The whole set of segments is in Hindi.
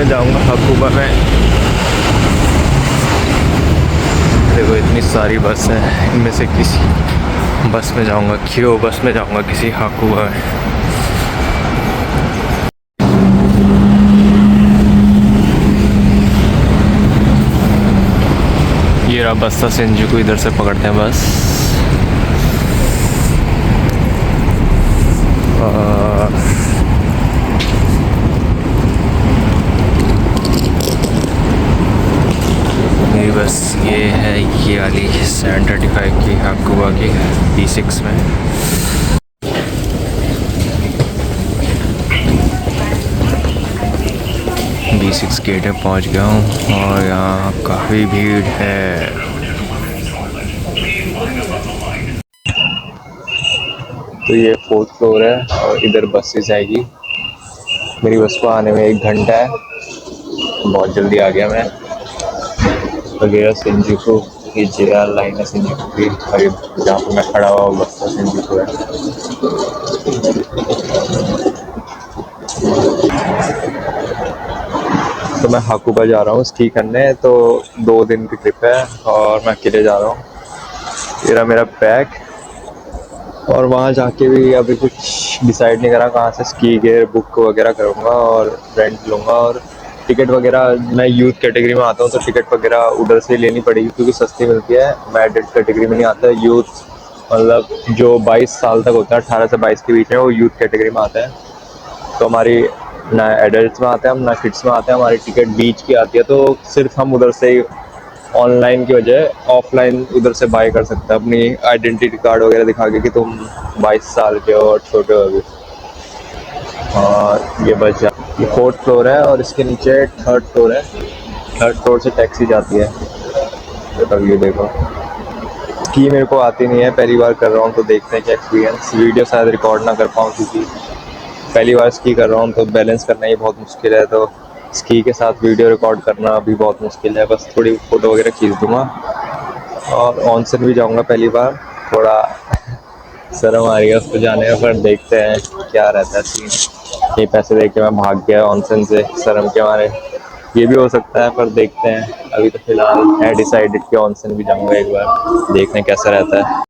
मैं जाऊंगा हकूबा में। देखो इतनी सारी बस है, इनमें से किसी बस में जाऊंगा, क्यों बस में जाऊंगा किसी हकूबा में। ये रहा बस्ता सिंजू को, इधर से पकड़ते हैं बस। मेरी बस ये है, ये वाली 735 की हकूबा की B6 में। B6 गेट में पहुंच गया हूँ और यहाँ काफ़ी भीड़ है। तो ये 4th फ्लोर है और इधर बसेस आएगी। मेरी बस को आने में 1 घंटा है, बहुत जल्दी आ गया मैं। वगैरह सिंजूकू, ये JR लाइन है सिंजूकू की, और जहाँ पर मैं खड़ा हुआ हूँ बस सिंजूकू है। तो मैं हकूबा जा रहा हूँ स्की करने, तो 2 दिन की ट्रिप है और मैं अकेले जा रहा हूँ। ये रहा मेरा बैग, और वहाँ जाके भी अभी कुछ डिसाइड नहीं करा कहाँ से स्की गियर बुक वगैरह करूँगा और रेंट लूँगा। और टिकट वगैरह, मैं यूथ कैटेगरी में आता हूँ तो टिकट वगैरह उधर से लेनी पड़ेगी क्योंकि सस्ती मिलती है। मैं एडल्ट कैटेगरी में नहीं आता। यूथ मतलब जो 22 साल तक होता है, 18 से 22 के बीच में, वो यूथ कैटेगरी में आता है। तो हमारी ना एडल्ट में आते हैं हम, ना किड्स में आते हैं। हमारी टिकट बीच की आती है, तो सिर्फ हम उधर से ही ऑनलाइन की वजह ऑफलाइन उधर से बाय कर सकते हैं अपनी आइडेंटिटी कार्ड वगैरह दिखा के कि तुम 22 साल के हो और छोटे हो अभी। और ये बस ये 4th फ्लोर है और इसके नीचे 3rd फ्लोर है। 3rd फ्लोर से टैक्सी जाती है। तो ये देखो, स्की मेरे को आती नहीं है, पहली बार कर रहा हूँ, तो देखते हैं क्या एक्सपीरियंस। वीडियो शायद रिकॉर्ड ना कर पाऊँ क्योंकि पहली बार स्की कर रहा हूँ, तो बैलेंस करना ही बहुत मुश्किल है। तो स्की के साथ वीडियो रिकॉर्ड करना भी बहुत मुश्किल है। बस थोड़ी फ़ोटो वगैरह खींच दूँगा और ऑनसेन भी जाऊँगा पहली बार। थोड़ा शर्म आ रही है उसको जाने में, पर देखते हैं क्या रहता है सीन। ये पैसे दे के मैं भाग गया ऑनसेन से शर्म के मारे, ये भी हो सकता है, पर देखते हैं। अभी तो फिलहाल है डिसाइडेड कि ऑनसेन भी जाऊँगा एक बार, देखते हैं कैसा रहता है।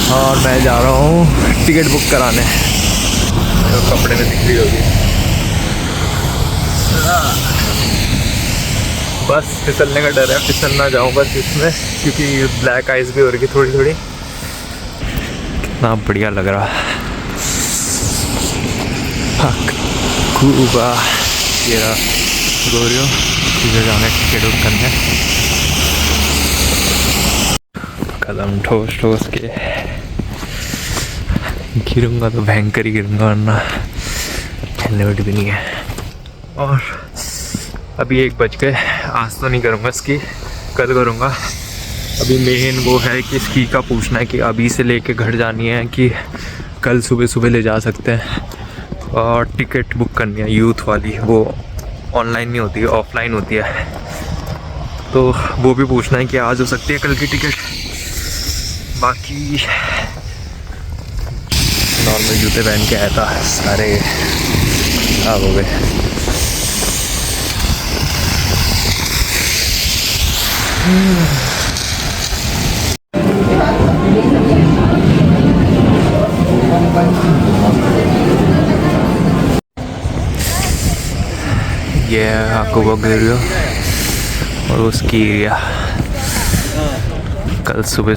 और मैं जा रहा हूँ टिकट बुक कराने। तो कपड़े में दिख रही होगी बस फिसलने का डर है, फिसल ना जाऊँ बस इसमें, क्योंकि ब्लैक आइज भी हो रही थी थोड़ी थोड़ी। कितना बढ़िया लग रहा है हकूबा। ये रहा गोरियो, इधर जाना टिकट बुक करने। कदम ठोस ठोस के गिरूंगा तो भयंकर ही गिरूंगा, वरना हेलमेट भी नहीं है। और अभी 1 बज गए, आज तो नहीं करूँगा स्की, कल करूँगा। अभी मेन वो है कि स्की का पूछना है कि अभी से लेके घर जानी है कि कल सुबह सुबह ले जा सकते हैं। और टिकट बुक करनी है यूथ वाली, वो ऑनलाइन नहीं होती है, ऑफलाइन होती है। तो वो भी पूछना है कि आज हो सकती है कल की टिकट। बाकी नॉर्मल जूते पहन के आया था, सारे खराब हो गए। ये है आकुबा एरिया और उसकी एरिया। कल सुबह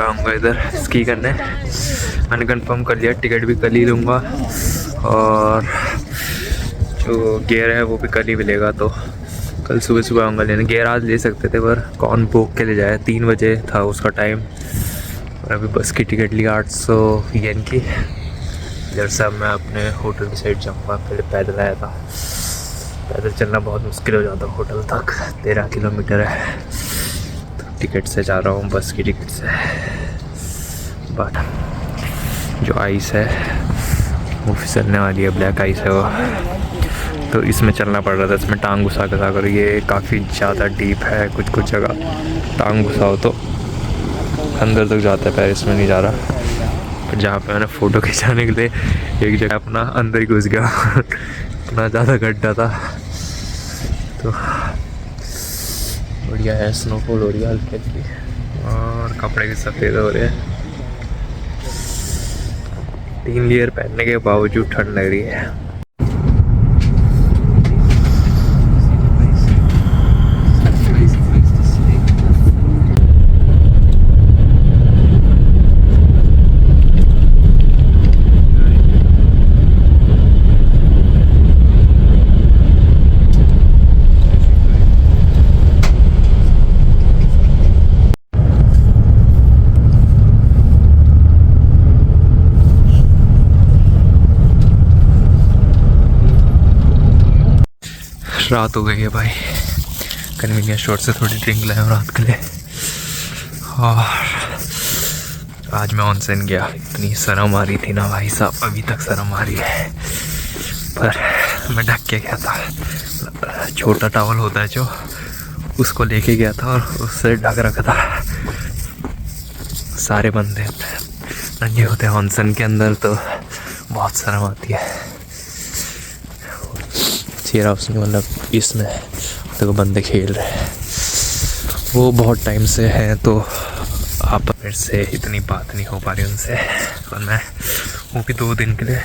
आऊँगा इधर स्की करने। मैंने कंफर्म कर लिया, टिकट भी कल ही लूँगा और जो गियर है वो भी कल ही मिलेगा। तो कल सुबह आऊँगा लेने। गियर आज ले सकते थे पर कौन बुक के ले जाए, 3 बजे था उसका टाइम और अभी बस की टिकट ली 800 येन की। इधर से अब मैं अपने होटल की साइड जाऊँगा। पहले पैदल आया था, पैदल चलना बहुत मुश्किल हो जाता होटल तक, 13 किलोमीटर है। तो टिकट से जा रहा हूँ, बस की टिकट से। बट जो आइस है वो फिसलने वाली है, ब्लैक आइस है वो, तो इसमें चलना पड़ रहा था। इसमें टांग घुसा के सागर, ये काफ़ी ज़्यादा डीप है। कुछ जगह टांग घुसाओ तो अंदर तक जाता है, पैर इसमें नहीं जा रहा। जहाँ पे मैंने फ़ोटो खिंचाने के लिए एक जगह अपना अंदर ही घुस गया इतना ज़्यादा गड्ढा था। तो बढ़िया है, स्नोफॉल हो रही है हल्की हल्की और कपड़े भी सफ़ेद हो रहे हैं। 3 लेयर पहनने के बावजूद ठंड लग रही है। रात हो गई है भाई। कन्वीनियंस स्टोर से थोड़ी ड्रिंक लाया हूँ रात के लिए। और आज मैं ऑनसेन गया, इतनी शर्म आ रही थी ना भाई साहब, अभी तक शर्म आ रही है। पर मैं ढक के गया था, छोटा टॉवल होता है जो, उसको लेके गया था और उससे ढक रखा था। सारे बंदे नंगे होते हैं ऑनसेन के अंदर, तो बहुत शर्म आती है। चेहरा उसमें, मतलब इसमें तो बंदे खेल रहे हैं, वो बहुत टाइम से हैं, तो आप मेरे से इतनी बात नहीं हो पा रही उनसे। और मैं वो भी 2 दिन के लिए,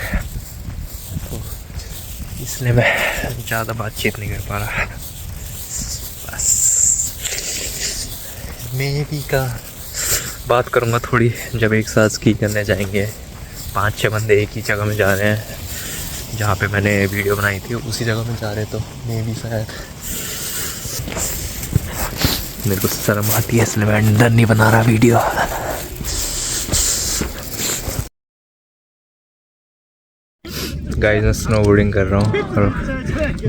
तो इसलिए मैं ज़्यादा बातचीत नहीं कर पा रहा। बस मैं भी का बात करूँगा थोड़ी, जब एक साथ स्की करने जाएंगे। 5-6 बंदे एक ही जगह में जा रहे हैं, जहाँ पे मैंने वीडियो बनाई थी उसी जगह में जा रहे, तो मैं भी शायद, मेरे को शर्म आती है इसलिए मैं अंदर नहीं बना रहा वीडियो। गाइस मैं स्नोबोर्डिंग कर रहा हूँ और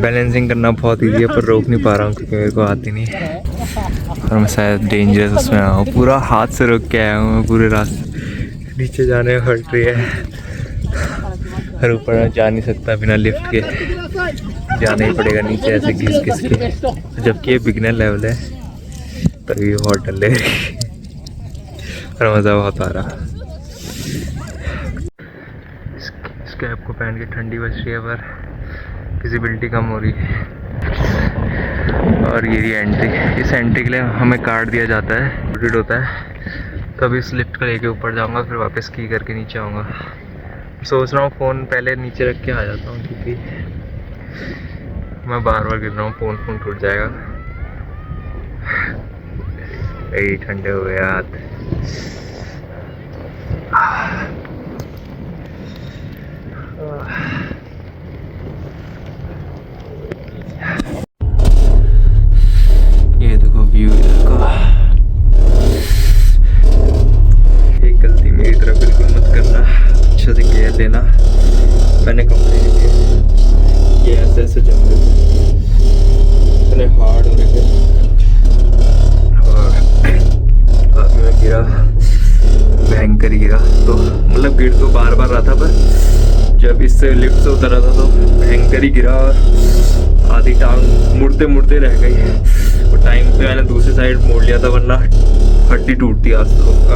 बैलेंसिंग करना बहुत ईजी है, पर रोक नहीं पा रहा हूँ क्योंकि मेरे को आती नहीं है और मैं शायद डेंजरस उसमें आया हूँ। पूरा हाथ से रोक के आया हूँ मैं, पूरे रास्ते नीचे जाने में हट रही है और ऊपर जा नहीं सकता बिना लिफ्ट के, जाना ही पड़ेगा नीचे ऐसे घिस के। जबकि ये बिगनर लेवल है तभी बहुत डर लग रही और मज़ा बहुत आ रहा। इस कैप को पहन के ठंडी बच रही है पर विजिबिलिटी कम हो रही है। और ये रही एंट्री। इस एंट्री के लिए हमें कार्ड दिया जाता है, ऑडिट होता है, तब इस लिफ्ट को लेके ऊपर जाऊंगा, फिर वापस स्की करके नीचे आऊँगा। सोच रहा हूँ फ़ोन पहले नीचे रख के आ जाता हूँ क्योंकि मैं बार बार गिर रहा हूँ, फ़ोन टूट जाएगा। यही ठंडे हो गए हाथ। ये देखो व्यू इधर का। एक गलती मेरी तरफ बिल्कुल मत करना, अच्छे से केयर लेना। मैंने कपड़े लिए ये ऐसे जम रहे थे, इतने हार्ड हो रहे थे और अभी मैं गिरा, भयंकर गिरा। तो मतलब गिर तो बार बार रहा था, पर जब इससे लिफ्ट से उतरा था तो भयंकर ही गिरा और आधी टांग मुड़ते मुड़ते रह गई। और टाइम पे मैंने दूसरी साइड मोड़ लिया था, वरना हड्डी टूटती आज तो का।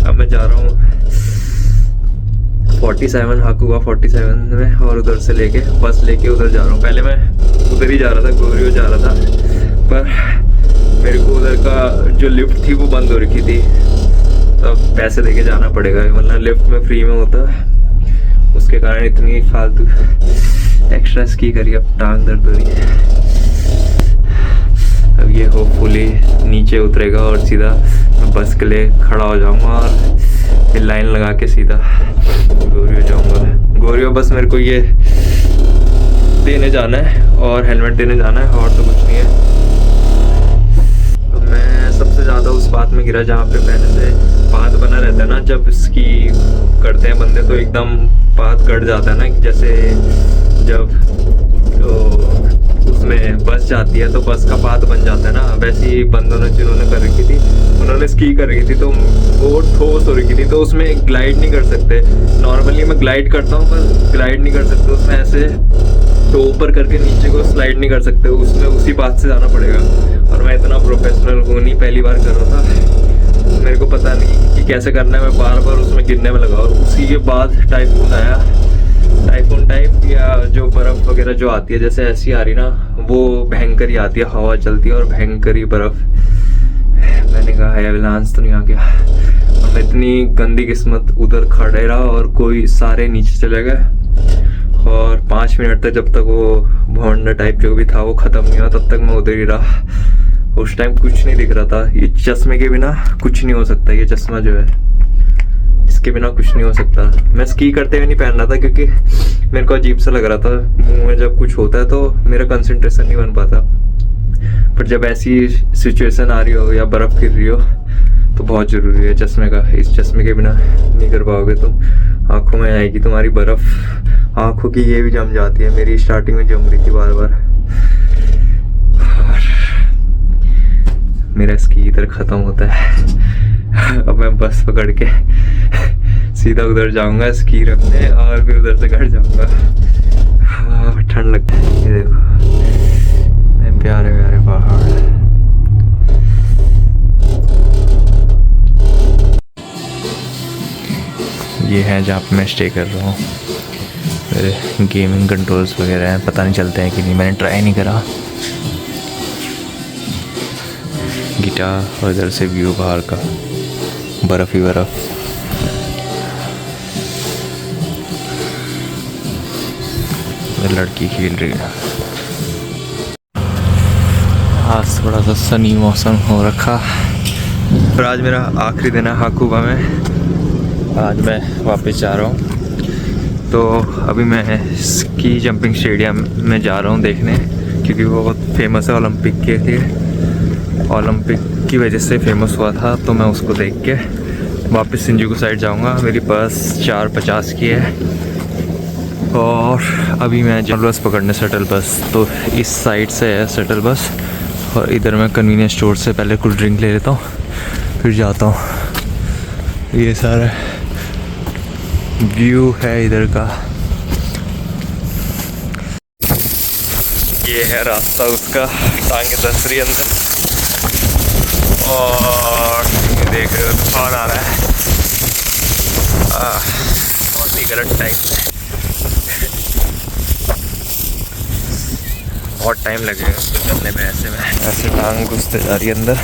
अब मैं जा रहा हूँ 47 हाकुबा 47 में, और उधर से लेके बस लेके उधर जा रहा हूँ। पहले मैं उधर ही जा रहा था, गोरियो जा रहा था, पर मेरे को उधर का जो लिफ्ट थी वो बंद हो रखी थी, तब पैसे देके जाना पड़ेगा, वरना लिफ्ट में फ्री में होता। उसके कारण इतनी फालतू एक्स्ट्रा स्की करी, अब टांग दर्द हो रही है। अब ये होपफुली नीचे उतरेगा और सीधा मैं बस के लिए खड़ा हो जाऊंगा और फिर लाइन लगा के सीधा गोरियो जाऊंगा। गोरियो बस मेरे को ये देने जाना है और हेलमेट देने जाना है, और तो कुछ नहीं है। मैं सबसे ज़्यादा उस बात में गिरा जहाँ पे पहले से पाथ बना रहता है ना, जब स्की करते हैं बंदे तो एकदम पाथ कट जाता है ना, जैसे जब तो उसमें बस जाती है तो बस का पाथ बन जाता है ना, वैसे ही बंदों ने जिन्होंने कर रखी थी, उन्होंने स्की कर रखी थी तो वो ठोस हो रखी थी, तो उसमें ग्लाइड नहीं कर सकते। नॉर्मली मैं ग्लाइड करता हूँ पर ग्लाइड नहीं कर सकते उसमें, ऐसे तो ऊपर करके नीचे को स्लाइड नहीं कर सकते, उसमें उसी पाथ से जाना पड़ेगा। और मैं इतना प्रोफेशनल हूँ नहीं, पहली बार कर रहा था, मेरे को पता नहीं कि कैसे करना है, मैं बार बार उसमें गिरने में लगा। और उसी के बाद टाइफून आया, टाइफून टाइप या जो बर्फ़ वगैरह जो आती है, जैसे ऐसी आ रही ना, वो भयंकर ही आती है, हवा चलती है और भयंकर ही बर्फ़। मैंने कहा एवलांस तो नहीं आ गया, और मैं इतनी गंदी किस्मत उधर खड़े रहा और कोई सारे नीचे चले गए, और 5 मिनट तक जब तक वो भवंडा टाइप जो भी था वो ख़त्म नहीं हुआ तब तक मैं उधर ही रहा। उस टाइम कुछ नहीं दिख रहा था, ये चश्मे के बिना कुछ नहीं हो सकता, ये चश्मा जो है इसके बिना कुछ नहीं हो सकता। मैं स्की करते हुए नहीं पहन रहा था क्योंकि मेरे को अजीब सा लग रहा था, मुंह में जब कुछ होता है तो मेरा कंसंट्रेशन नहीं बन पाता, पर जब ऐसी सिचुएशन आ रही हो या बर्फ़ गिर रही हो तो बहुत ज़रूरी है चश्मे का। इस चश्मे के बिना नहीं कर पाओगे तुम, आँखों में आएगी तुम्हारी बर्फ़, आँखों की ये भी जम जाती है, मेरी स्टार्टिंग में जम रही थी बार बार। मेरा स्की इधर ख़त्म होता है, अब मैं बस पकड़ के सीधा उधर जाऊंगा स्की रखने और फिर उधर से घर जाऊंगा। ठंड लगता है, ये देखो प्यारे प्यारे पहाड़। ये है जहाँ पे मैं स्टे कर रहा हूँ, मेरे गेमिंग कंट्रोल्स वगैरह हैं, पता नहीं चलते हैं कि नहीं, मैंने ट्राई नहीं करा। गिटार और इधर से व्यू बाहर का, बर्फ़ ही बर्फ़। लड़की खेल रही है। आज थोड़ा सा सनी मौसम हो रखा, पर आज मेरा आखिरी दिन है हाकुबा में, आज मैं वापस जा रहा हूँ। तो अभी मैं स्की जंपिंग स्टेडियम में जा रहा हूँ देखने, क्योंकि वो बहुत फेमस है ओलंपिक के लिए, ओलंपिक की वजह से फेमस हुआ था, तो मैं उसको देख के वापस सिंजुकू साइड जाऊंगा। मेरी बस 4:50 की है और अभी मैं जनरल बस पकड़ने, शटल बस, तो इस साइड से है शटल बस, और इधर मैं कन्वीनियंस स्टोर से पहले कोल्ड ड्रिंक ले लेता हूँ फिर जाता हूँ। ये सारा व्यू है इधर का, ये है रास्ता उसका, टांगे दस रही अंदर, और ये देख रहे हो तूफान आ रहा है, बहुत ही गलत टाइम में, बहुत टाइम लगेगा उसको चलने में, ऐसे टांग घुसते जा रही है अंदर।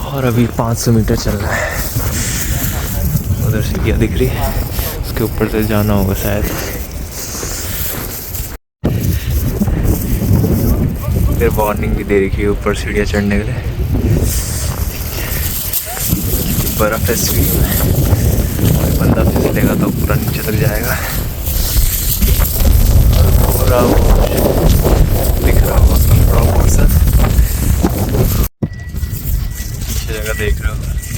और अभी 500 मीटर चल रहा है, उधर से क्या दिख रही है, उसके ऊपर से जाना होगा शायद। फिर वार्निंग भी दे रखी है ऊपर सीढ़ियाँ चढ़ने के लिए, बर्फ़ है सीढ़ी में, और बंदा फिसलेगा तो पूरा नीचे तक जाएगा। और पूरा दिख रहा होगा पीछे जगह देख रहे हो,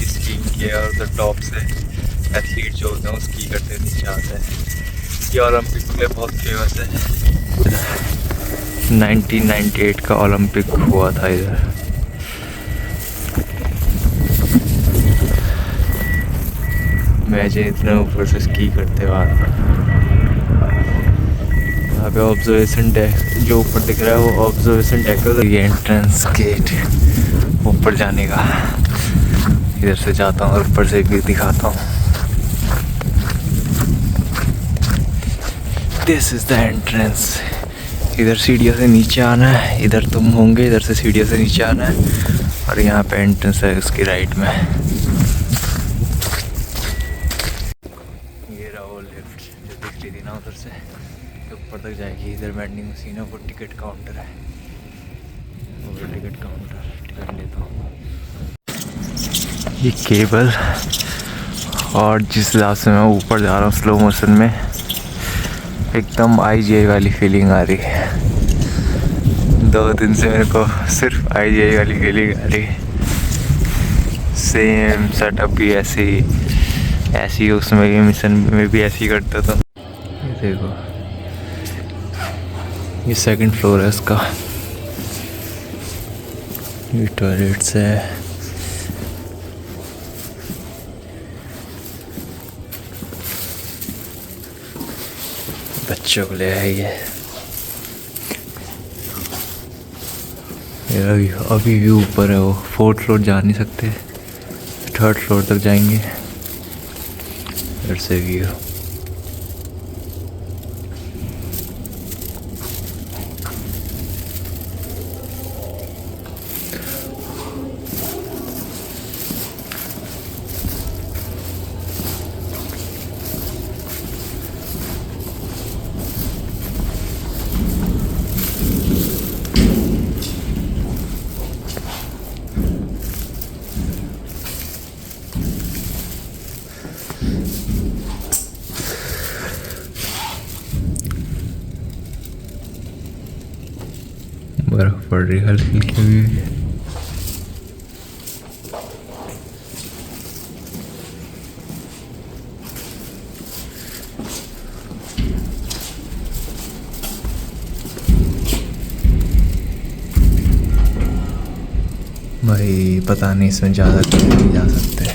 स्कीइंग की, और उधर टॉप से एथलीट जो होते हैं वो स्की करते नीचे आते हैं। ये ओलंपिक के लिए बहुत फेमस है, 1998 का ओलंपिक हुआ था इधर। इमेजिन इतने ऊपर से स्की करते हुए यहाँ पे ऑब्जर्वेशन डेक जो ऊपर दिख रहा है वो ऑब्जर्वेशन डेक है, ये एंट्रेंस गेट ऊपर जाने का। इधर से जाता हूँ और ऊपर से भी दिखाता हूँ। This is the entrance. इधर सीढ़ियों से नीचे आना है, इधर तुम होंगे, इधर से सीढ़ियों से नीचे आना है और यहाँ पे एंट्रेंस है उसकी राइट में। ये रहा वो लिफ्ट जो दिख रही थी ना उधर से ऊपर तक जाएगी। इधर वेंडिंग मशीन है, वो टिकट काउंटर है, वो टिकट काउंटर, टिकट लेता हूँ। ये केबल, और जिस हिसाब से मैं ऊपर जा रहा हूँ स्लो मोशन में, एकदम IGI वाली फीलिंग आ रही है। 2 दिन से मेरे को सिर्फ IGI वाली फीलिंग आ रही है। सेम सेटअप भी ऐसी उसमें भी, मिशन में भी ऐसे ही करता था। ये देखो, ये 2nd फ्लोर है इसका। ये टॉयलेट्स है, बच्चों को ले है ये अभी भी ऊपर है वो। 4th फ्लोर जा नहीं सकते, 3rd फ्लोर तक जाएंगे। इधर से व्यू, बर्फ पड़ रही हल्की हल्की भी। भाई पता नहीं इसमें ज़्यादा नहीं जा सकते।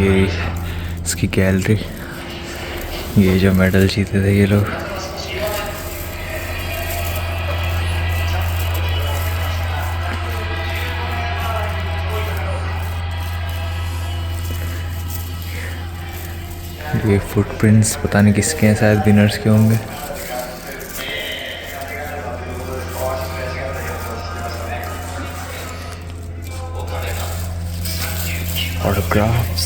ये इसकी गैलरी, ये जो मेडल जीते थे ये लोग। ये फुटप्रिंट्स पता नहीं किसके हैं, शायद विनर्स के होंगे। ऑटोग्राफ्स,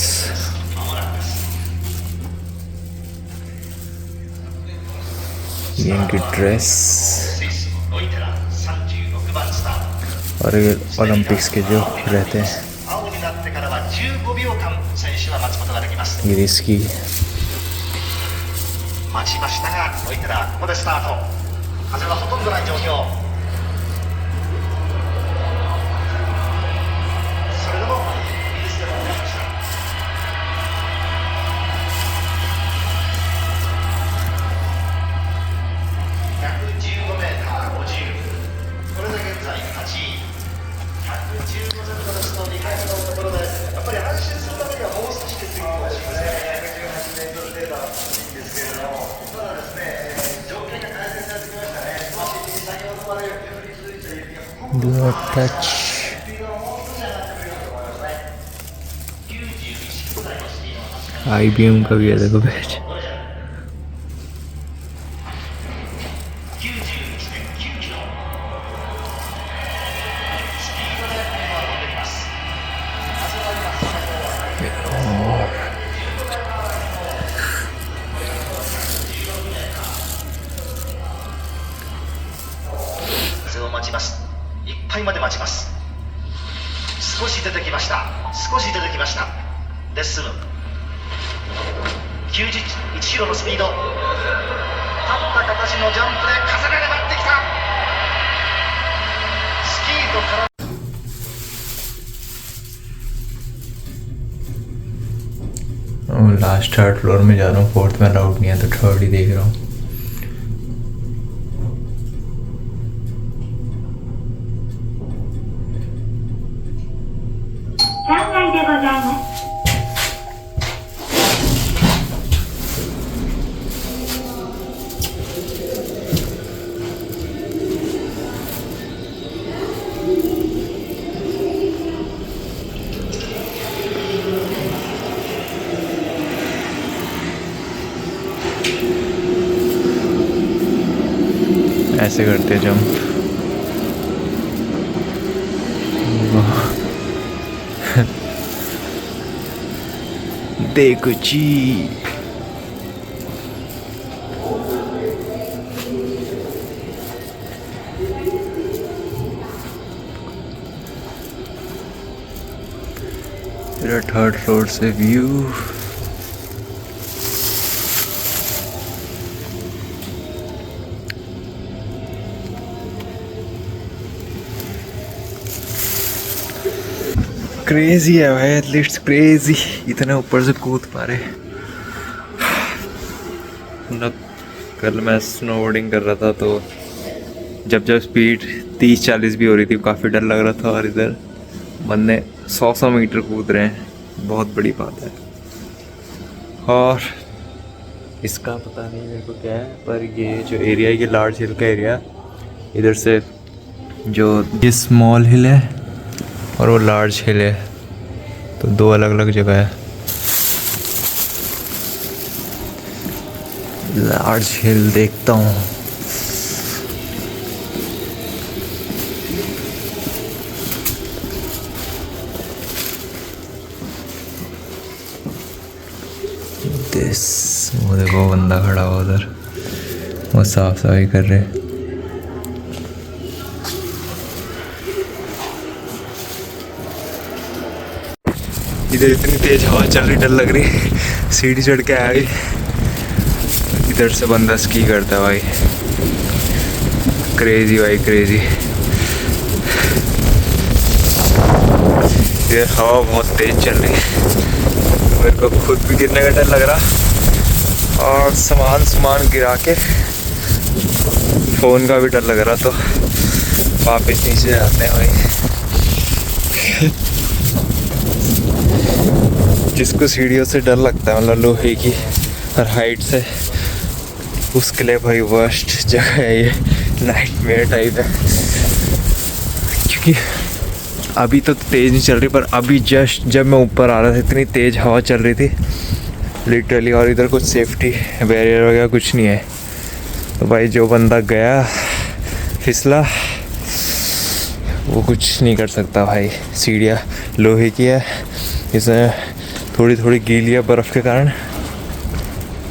ये इनकी ड्रेस, और ये ओलंपिक्स के जो रहते हैं ये इसकी। 待ちましたが、ロイテラここでスタート。風はほとんどない状況。それでもいいステップを出しました。115m50。これで現在8位。115前後ですと2回目のところで、やっぱり安心するためにはもう少しテクニックを欲しいですね。118mデータは欲しいんですけれども。ただですね、条件が改善されてきましたね。少し先ほどまで降り続いた雪がここ Do not touch。 スピードがもう少し上がってくるかと思いますね。91キロ台のスピードは確かに IBM का भी है देखो बैच। 91.9キロ。スピードで飛んできます。風は今その方は風を待ちます。いっぱいまで待ちます。少し出てきました。少し出てきました。で進む。91キロのスピード。立った形のジャンプで風が粘ってきた。スキーとからलास्ट 3rd फ्लोर में जा रहा हूँ, 4th में राउट नहीं है तो 3rd ही देख रहा हूँ। ऐसे करते जंप। देखो जी, मेरा 3rd फ्लोर से व्यू। क्रेजी है भाई, एटलीस्ट क्रेजी, इतने ऊपर से कूद पा रहे। मतलब कल मैं स्नोबोर्डिंग कर रहा था तो जब स्पीड 30-40 भी हो रही थी, काफ़ी डर लग रहा था। और इधर बंदे 100 मीटर कूद रहे हैं, बहुत बड़ी बात है। और इसका पता नहीं मेरे को क्या है, पर ये जो एरिया है ये लार्ज हिल का एरिया। इधर से जो ये स्मॉल हिल है और वो लार्ज हिल है, तो 2 अलग अलग जगह है। लार्ज हिल देखता हूँ। वो देखो बंदा खड़ा हुआ उधर, वो साफ सफाई कर रहे। इधर इतनी तेज हवा चल रही, डर लग रही। सीढ़ी चढ़ के आ गई। इधर से बंदा स्की करता है भाई, क्रेजी भाई क्रेजी। इधर हवा बहुत तेज चल रही है, मेरे को खुद भी गिरने का डर लग रहा। और सामान गिरा के फ़ोन का भी डर लग रहा, तो वापस नीचे आते हैं भाई। जिसको सीढ़ियों से डर लगता है, मतलब लोहे की हर हाइट से, उसके लिए भाई वर्स्ट जगह है ये, नाइटमेयर टाइप है। क्योंकि अभी तो तेज़ नहीं चल रही, पर अभी जस्ट जब मैं ऊपर आ रहा था इतनी तेज़ हवा चल रही थी लिटरली। और इधर कुछ सेफ्टी बैरियर वगैरह कुछ नहीं है, तो भाई जो बंदा गया फिसला वो कुछ नहीं कर सकता भाई। सीढ़ियाँ लोहे की है, इसमें थोड़ी थोड़ी गीली है बर्फ़ के कारण,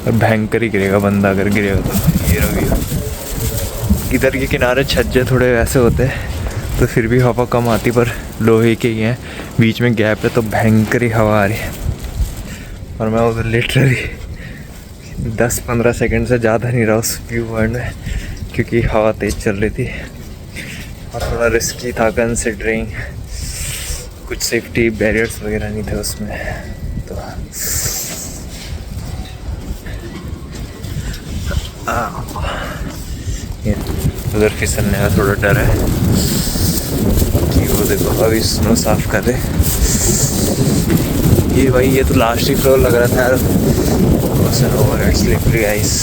और भयंकर ही गिरेगा बंदा अगर गिरेगा तो। ये रही इधर के किनारे छज्जे थोड़े वैसे होते हैं तो फिर भी हवा कम आती, पर लोहे के ही हैं, बीच में गैप है तो भयंकर ही हवा आ रही है। और मैं उधर लिटरली 10-15 सेकंड से ज़्यादा नहीं रहा उस व्यू पॉइंट में, क्योंकि हवा तेज़ चल रही थी और थोड़ा रिस्की था कंसिडरिंग कुछ सेफ्टी बैरियर्स वगैरह नहीं थे उसमें। तो उधर फिसलने का थोड़ा डर है कि वो देखो अभी स्नो साफ कर रहे। ये भाई ये तो लास्ट ही फ्लोर लग रहा था यार, ओवर स्लिपरी आइस।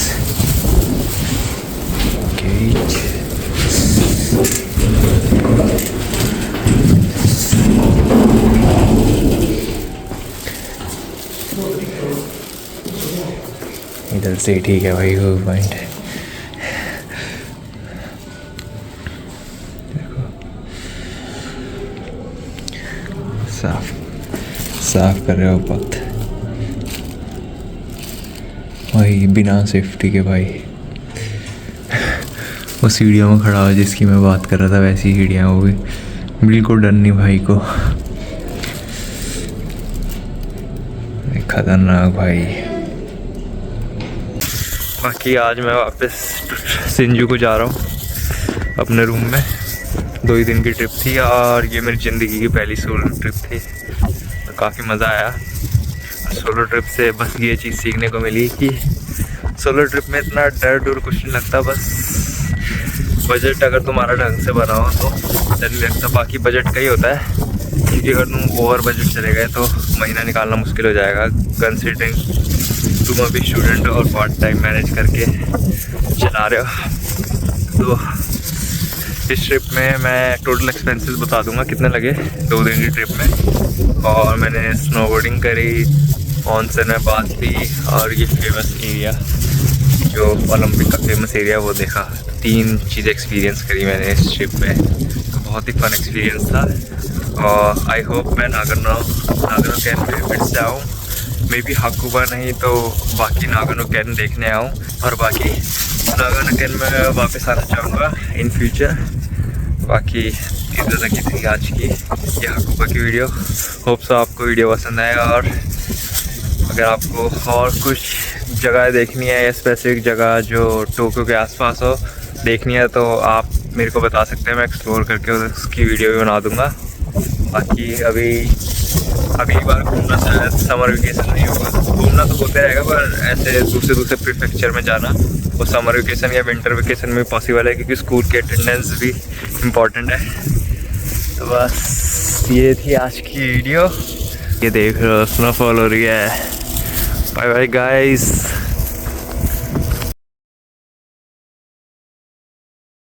इधर से ठीक है भाई व्यू पॉइंट। साफ कर रहे हो पथ भाई, बिना सेफ्टी के भाई। वो सीढ़ियों में खड़ा हो जिसकी मैं बात कर रहा था, वैसी सीढ़ियाँ वो भी, बिल्कुल डर नहीं भाई को। खतरनाक भाई। बाकी आज मैं वापस सिंजू को जा रहा हूँ अपने रूम में। 2 ही दिन की ट्रिप थी और ये मेरी ज़िंदगी की पहली सोलो ट्रिप थी, तो काफ़ी मज़ा आया। सोलो ट्रिप से बस ये चीज़ सीखने को मिली कि सोलो ट्रिप में इतना डर कुछ नहीं लगता, बस बजट अगर तुम्हारा ढंग से बना हो तो डर नहीं लगता। बाकी बजट का ही होता है, क्योंकि अगर तुम ओवर बजट चले गए तो महीना निकालना मुश्किल हो जाएगा, कंसिडरिंग तुम अभी स्टूडेंट और पार्ट टाइम मैनेज करके चला रहे हो। तो इस ट्रिप में मैं टोटल एक्सपेंसेस बता दूंगा कितने लगे 2 दिन की ट्रिप में। और मैंने स्नोबोर्डिंग करी, ऑनसन में बात की और ये फेमस एरिया जो ओलंपिक का फेमस एरिया वो देखा। 3 चीज़ें एक्सपीरियंस करी मैंने इस ट्रिप में, तो बहुत ही फन एक्सपीरियंस था। और आई होप मैं नागानो कैन में फिर से आऊँ, मे बी हाकुबा नहीं तो बाकी नागानो कैन देखने आऊँ, और बाकी नागानो कैन में वापस आना चाहूँगा इन फ्यूचर। बाकी इधर तक थी आज की ये हाकुबा की वीडियो। होप सो आपको वीडियो पसंद आए, और अगर आपको और कुछ जगह देखनी है या स्पेसिफिक जगह जो टोक्यो के आसपास हो देखनी है तो आप मेरे को बता सकते हैं, मैं एक्सप्लोर करके उसकी वीडियो भी बना दूंगा। बाकी अभी बार घूमना शायद समर वेकेशन नहीं होगा, घूमना तो होता रहेगा पर ऐसे दूसरे प्रीफेक्चर में जाना वो समर वेकेशन या विंटर वेकेशन में पॉसिबल है, क्योंकि स्कूल की अटेंडेंस भी इम्पॉर्टेंट है। तो बस ये थी आज की वीडियो। ये देख रहे हो स्नोफॉल हो रही है। Bye bye guys.